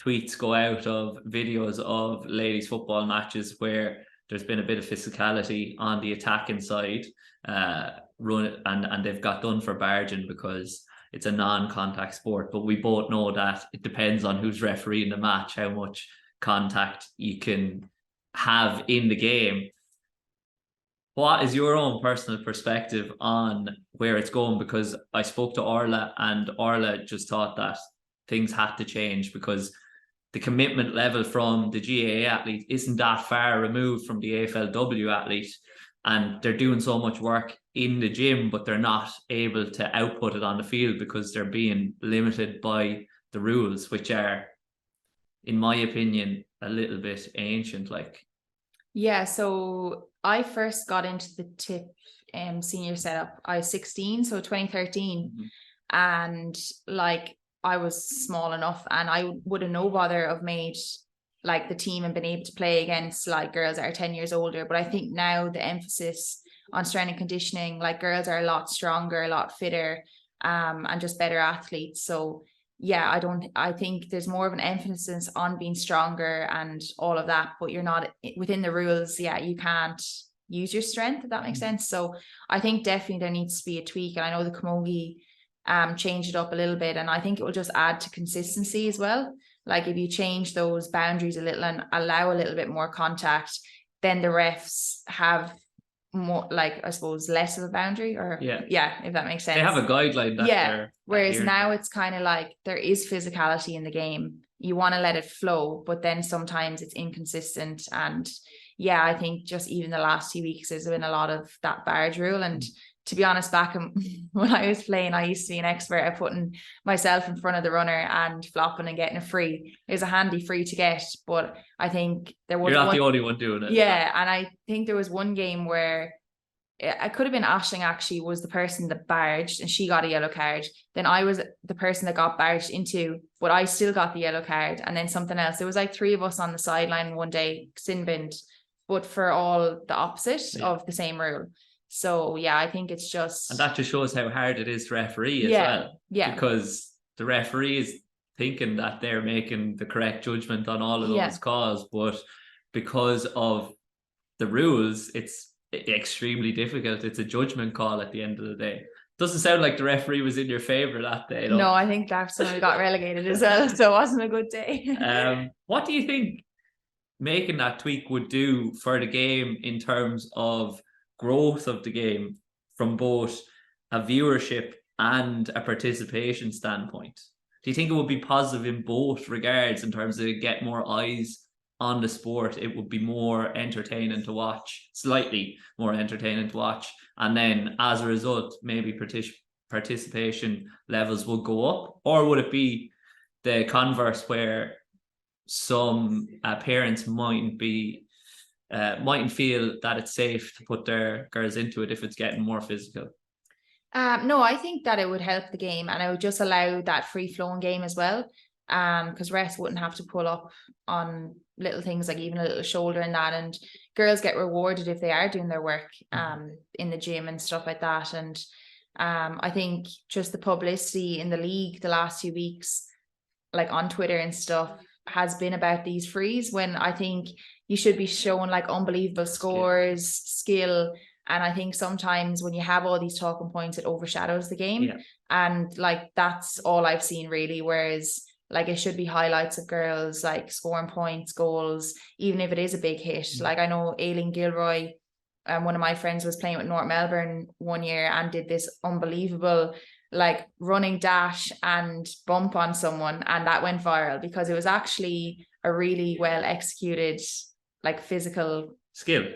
tweets go out of videos of ladies football matches where there's been a bit of physicality on the attacking side, and they've got done for barging because it's a non-contact sport. But we both know that it depends on who's refereeing the match, how much contact you can have in the game. What is your own personal perspective on where it's going? Because I spoke to Orla, and Orla just thought that things had to change because the commitment level from the GAA athlete isn't that far removed from the AFLW athlete, and they're doing so much work in the gym, but they're not able to output it on the field because they're being limited by the rules, which are, in my opinion, a little bit ancient.
So I first got into the TIP senior setup, I was 16, so 2013. And like, I was small enough, and I would have no bother of made like the team and been able to play against like girls that are 10 years older. But I think now the emphasis on strength and conditioning, like girls are a lot stronger, a lot fitter, and just better athletes. So I think there's more of an emphasis on being stronger and all of that, but you're not within the rules. You can't use your strength, if that makes sense. So I think definitely there needs to be a tweak. And I know the Camogie changed it up a little bit, and I think it will just add to consistency as well. Like if you change those boundaries a little and allow a little bit more contact, then the refs have more, like, I suppose, less of a boundary, or if that makes sense.
They have a guideline that
whereas now it's kind of like there is physicality in the game, you want to let it flow, but then sometimes it's inconsistent. And I think just even the last 2 weeks there's been a lot of that barge rule. And to be honest, back when I was playing, I used to be an expert at putting myself in front of the runner and flopping and getting a free. It was a handy free to get, but I think there was
You're not the only one doing it.
And I think there was one game where I could have been Aisling actually was the person that barged, and she got a yellow card. Then I was the person that got barged into, but I still got the yellow card. And then something else. There was like 3 of us on the sideline one day, sin binned, but for all the opposite of the same rule. So I think it's just,
and that just shows how hard it is to referee as well. Because the referees, thinking that they're making the correct judgment on all of those calls, but because of the rules, it's extremely difficult. It's a judgment call at the end of the day. Doesn't sound like the referee was in your favour that day.
No, I think that's when we got relegated as well, so it wasn't a good day.
What do you think making that tweak would do for the game in terms of growth of the game from both a viewership and a participation standpoint? Do you think it would be positive in both regards in terms of get more eyes on the sport? It would be more entertaining to watch, slightly more entertaining to watch, and then as a result maybe participation levels will go up? Or would it be the converse where some parents mightn't feel that it's safe to put their girls into it if it's getting more physical?
No, I think that it would help the game, and it would just allow that free-flowing game as well. Because refs wouldn't have to pull up on little things like even a little shoulder and that, and girls get rewarded if they are doing their work in the gym and stuff like that. And I think just the publicity in the league the last 2 weeks, like on Twitter and stuff, has been about these frees, when I think you should be showing like unbelievable scores, skill. And I think sometimes when you have all these talking points, it overshadows the game. And like, that's all I've seen really. Whereas like, it should be highlights of girls like scoring points, goals, even if it is a big hit. Like I know Ailing Gilroy, one of my friends, was playing with North Melbourne one year and did this unbelievable like running dash and bump on someone, and that went viral because it was actually a really well executed like physical skill.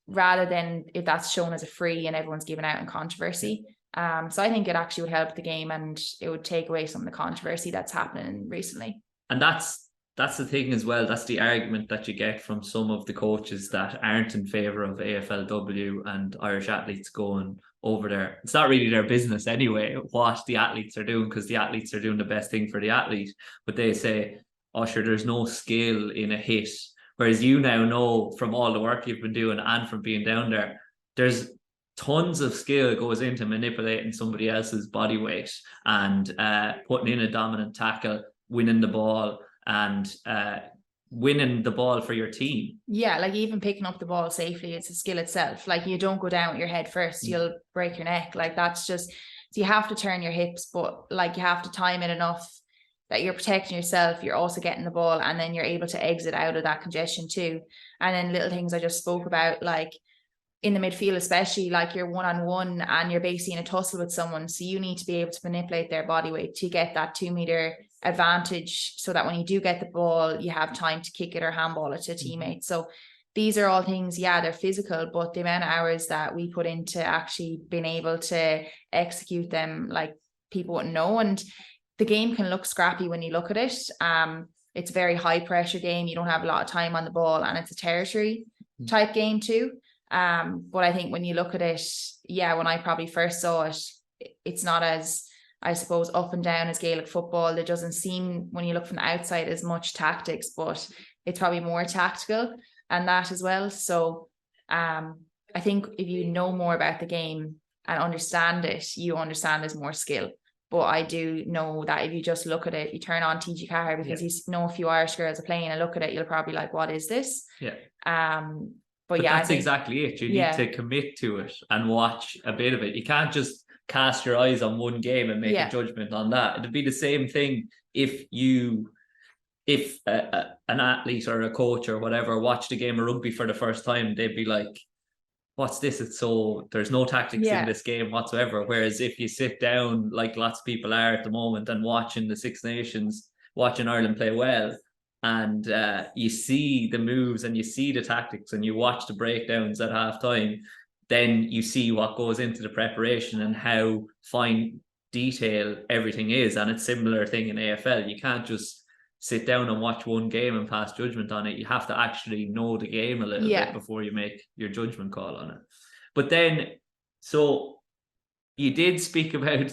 Rather than if that's shown as a free and everyone's given out in controversy. So I think it actually would help the game, and it would take away some of the controversy that's happening recently.
And that's the thing as well. That's the argument that you get from some of the coaches that aren't in favour of AFLW and Irish athletes going over there. It's not really their business anyway what the athletes are doing, because the athletes are doing the best thing for the athlete. But they say, oh sure, there's no skill in a hit. Whereas you now know from all the work you've been doing and from being down there, there's tons of skill goes into manipulating somebody else's body weight and putting in a dominant tackle, winning the ball, and winning the ball for your team.
Yeah, like even picking up the ball safely, it's a skill itself. Like you don't go down with your head first, you'll break your neck. Like that's just, so you have to turn your hips, but like you have to time it enough that you're protecting yourself, you're also getting the ball, and then you're able to exit out of that congestion too. And then little things I just spoke about, like in the midfield especially, like you're one-on-one and you're basically in a tussle with someone, so you need to be able to manipulate their body weight to get that 2 meter advantage, so that when you do get the ball, you have time to kick it or handball it to a teammate. So these are all things, they're physical, but the amount of hours that we put into actually being able to execute them, like people wouldn't know. And the game can look scrappy when you look at it. It's a very high pressure game. You don't have a lot of time on the ball, and it's a territory type game too. But I think when you look at it, when I probably first saw it, it's not as, I suppose, up and down as Gaelic football. There doesn't seem, when you look from the outside, as much tactics, but it's probably more tactical and that as well. So I think if you know more about the game and understand it, you understand there's more skill. But I do know that if you just look at it, you turn on TG Carr because you know a few Irish girls are playing and look at it, you'll probably like, what is this? But
that's exactly it. You need to commit to it and watch a bit of it. You can't just cast your eyes on one game and make a judgment on that. It'd be the same thing if an athlete or a coach or whatever watched a game of rugby for the first time, they'd be like, what's this? It's so, there's no tactics in this game whatsoever. Whereas if you sit down, like lots of people are at the moment, and watching the Six Nations, watching Ireland play well, and you see the moves and you see the tactics and you watch the breakdowns at halftime, then you see what goes into the preparation and how fine detail everything is. And it's a similar thing in AFL. You can't just sit down and watch one game and pass judgment on it. You have to actually know the game a little bit before you make your judgment call on it. But then, so you did speak about,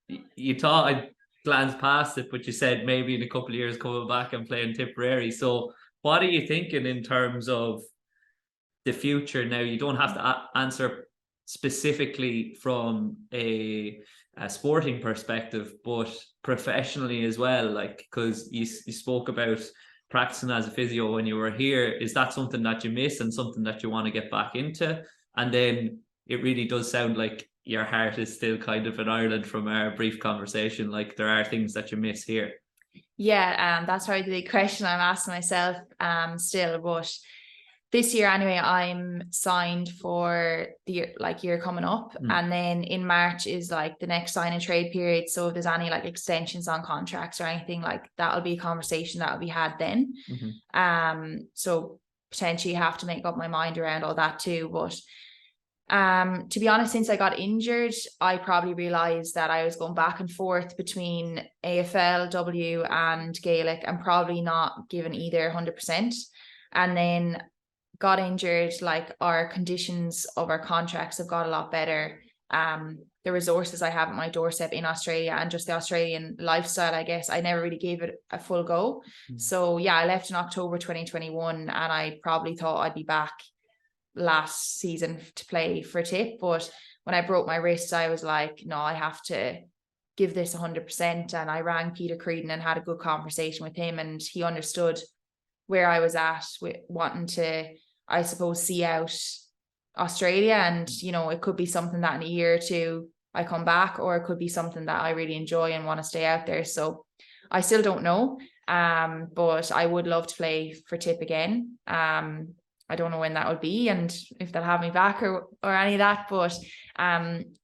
you thought I glanced past it, but you said maybe in a couple of years coming back and playing Tipperary. So what are you thinking in terms of the future now? You don't have to answer specifically from a sporting perspective, but professionally as well, like, because you spoke about practicing as a physio when you were here. Is that something that you miss and something that you want to get back into? And then it really does sound like your heart is still kind of in Ireland from our brief conversation. Like, there are things that you miss here.
Yeah, that's probably the big question I'm asking myself still. But this year anyway, I'm signed for the year coming up, and then in March is like the next sign and trade period. So if there's any like extensions on contracts or anything, like that'll be a conversation that will be had then. So potentially have to make up my mind around all that too. But to be honest, since I got injured, I probably realized that I was going back and forth between AFLW and Gaelic and probably not giving either 100%. And then got injured, like our conditions of our contracts have got a lot better. The resources I have at my doorstep in Australia and just the Australian lifestyle, I guess, I never really gave it a full go. So yeah, I left in October 2021 and I probably thought I'd be back last season to play for Tip. But when I broke my wrist, I was like, no, I have to give this 100%. And I rang Peter Creedon and had a good conversation with him, and he understood where I was at with wanting to, I suppose, see out Australia. And, you know, it could be something that in a year or two I come back, or it could be something that I really enjoy and want to stay out there. So I still don't know. But I would love to play for Tip again. I don't know when that would be and if they'll have me back or any of that, but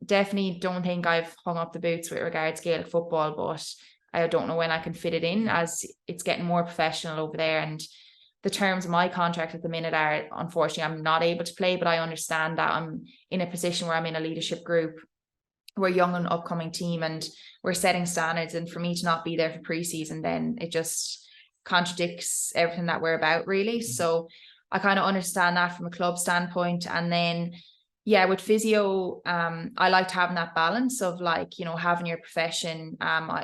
definitely don't think I've hung up the boots with regards to Gaelic football, but I don't know when I can fit it in, as it's getting more professional over there. And the terms of my contract at the minute are, unfortunately, I'm not able to play, but I understand that I'm in a position where I'm in a leadership group. We're a young and upcoming team and we're setting standards, and for me to not be there for preseason, then it just contradicts everything that we're about, really. So I kind of understand that from a club standpoint. And then yeah, with physio, I liked having that balance of, like, you know, having your profession.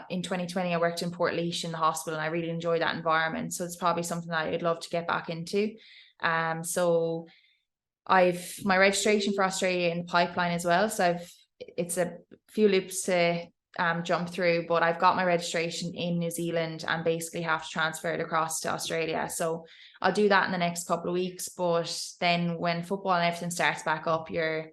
In 2020, I worked in Portlaoise in the hospital and I really enjoyed that environment. So it's probably something that I'd love to get back into. So I've my registration for Australia in the pipeline as well. So it's a few loops to jump through, but I've got my registration in New Zealand and basically have to transfer it across to Australia. So I'll do that in the next couple of weeks. But then when football and everything starts back up, you're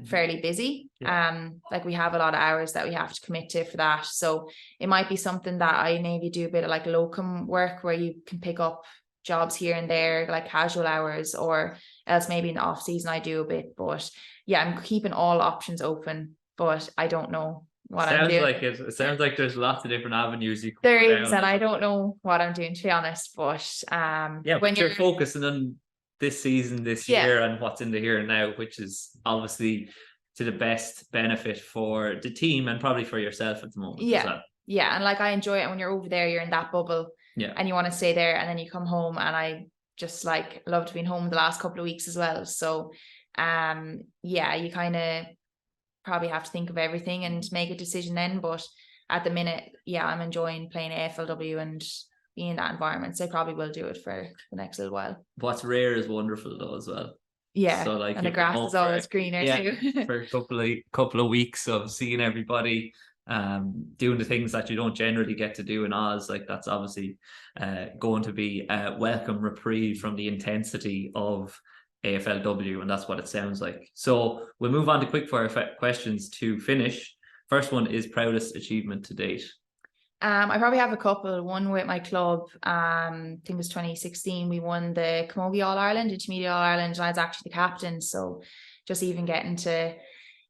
fairly busy. Like we have a lot of hours that we have to commit to for that. So it might be something that I maybe do a bit of like locum work where you can pick up jobs here and there, like casual hours, or else maybe in the off season I do a bit. But yeah, I'm keeping all options open, but I don't know what I'm doing.
It sounds like there's lots of different avenues you can
there is down. And I don't know what I'm doing, to be honest. But
when you're focusing on this season, this year, and what's in the here and now, which is obviously to the best benefit for the team and probably for yourself at the moment as well.
Yeah, and like I enjoy it when you're over there, you're in that bubble, and you want to stay there, and then you come home, and I just like loved being home the last couple of weeks as well. So you kind of probably have to think of everything and make a decision then. But at the minute, I'm enjoying playing AFLW and being in that environment, so I probably will do it for the next little while.
What's rare is wonderful though as well.
So like, and the grass is always greener too.
For a couple of weeks of seeing everybody doing the things that you don't generally get to do in Oz, like that's obviously going to be a welcome reprieve from the intensity of AFLW, and that's what it sounds like. So we'll move on to quickfire questions to finish. First one is proudest achievement to date.
I probably have a couple. One with my club, I think it was 2016, we won the Camogie All-Ireland, Intermediate All-Ireland, and I was actually the captain. So just even getting to,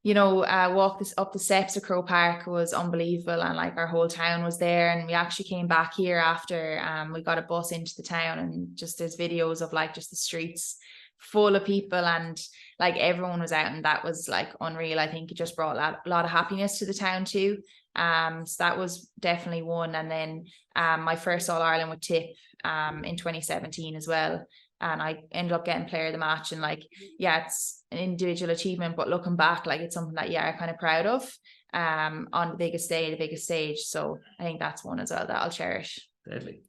walk up the steps of Croke Park was unbelievable, and like our whole town was there. And we actually came back here after we got a bus into the town, and just there's videos of like just the streets full of people, and like everyone was out, and that was like unreal. I think it just brought a lot of happiness to the town too. So that was definitely one. And then my first All-Ireland with Tip in 2017 as well, and I ended up getting player of the match. And like it's an individual achievement, but looking back, like it's something that I'm kind of proud of on the biggest stage. So I think that's one as well that I'll cherish.
Deadly.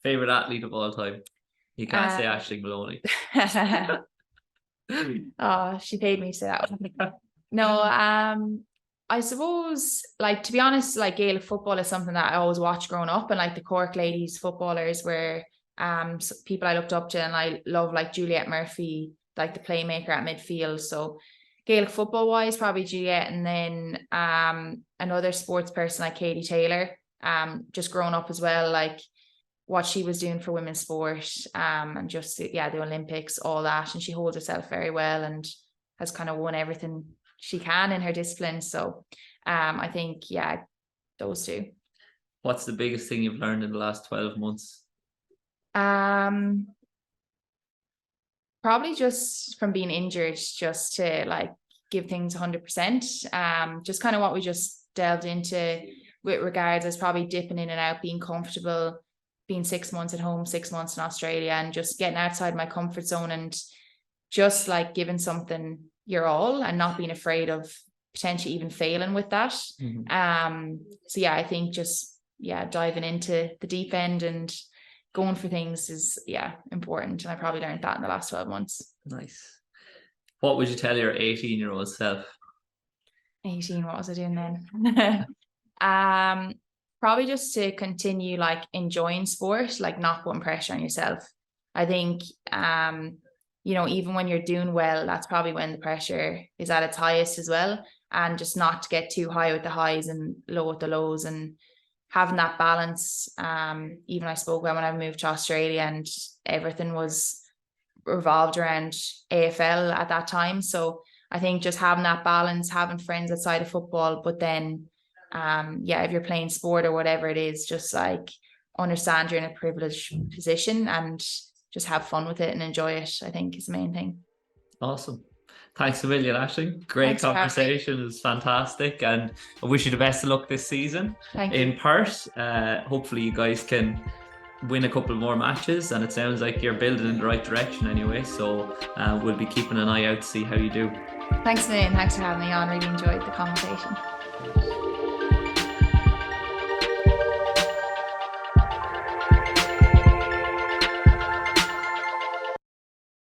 Favorite athlete of all time? You can't say Aisling Maloney.
Oh, she paid me to say that one. No, I suppose, like, to be honest, like Gaelic football is something that I always watched growing up, and like the Cork ladies footballers were people I looked up to, and I love like Juliet Murphy, like the playmaker at midfield. So Gaelic football wise, probably Juliet, and then another sports person like Katie Taylor. Just growing up as well, like what she was doing for women's sport, and just the Olympics, all that, and she holds herself very well and has kind of won everything she can in her discipline. So I think those two.
What's the biggest thing you've learned in the last 12 months?
Probably just from being injured, just to like give things 100%. Just kind of what we just delved into with regards as probably dipping in and out, being comfortable, being 6 months at home, 6 months in Australia, and just getting outside my comfort zone and just like giving something your all and not being afraid of potentially even failing with that. So I think just diving into the deep end and going for things is important, and I probably learned that in the last 12 months.
Nice. What would you tell your 18-year-old self?
18, what was I doing then? Probably just to continue like enjoying sport, like not putting pressure on yourself. I think even when you're doing well, that's probably when the pressure is at its highest as well, and just not to get too high with the highs and low with the lows, and having that balance. Even I spoke when I moved to Australia, and everything was revolved around AFL at that time. So I think just having that balance, having friends outside of football, but then if you're playing sport or whatever it is, just like understand you're in a privileged position and just have fun with it and enjoy it, I think is the main thing.
Awesome. Thanks a million, Aisling. Great conversation. It was fantastic, and I wish you the best of luck this season in Perth. Hopefully you guys can win a couple more matches, and it sounds like you're building in the right direction anyway, so we'll be keeping an eye out to see how you do.
Thanks a million. Thanks for having me on. Really enjoyed the conversation.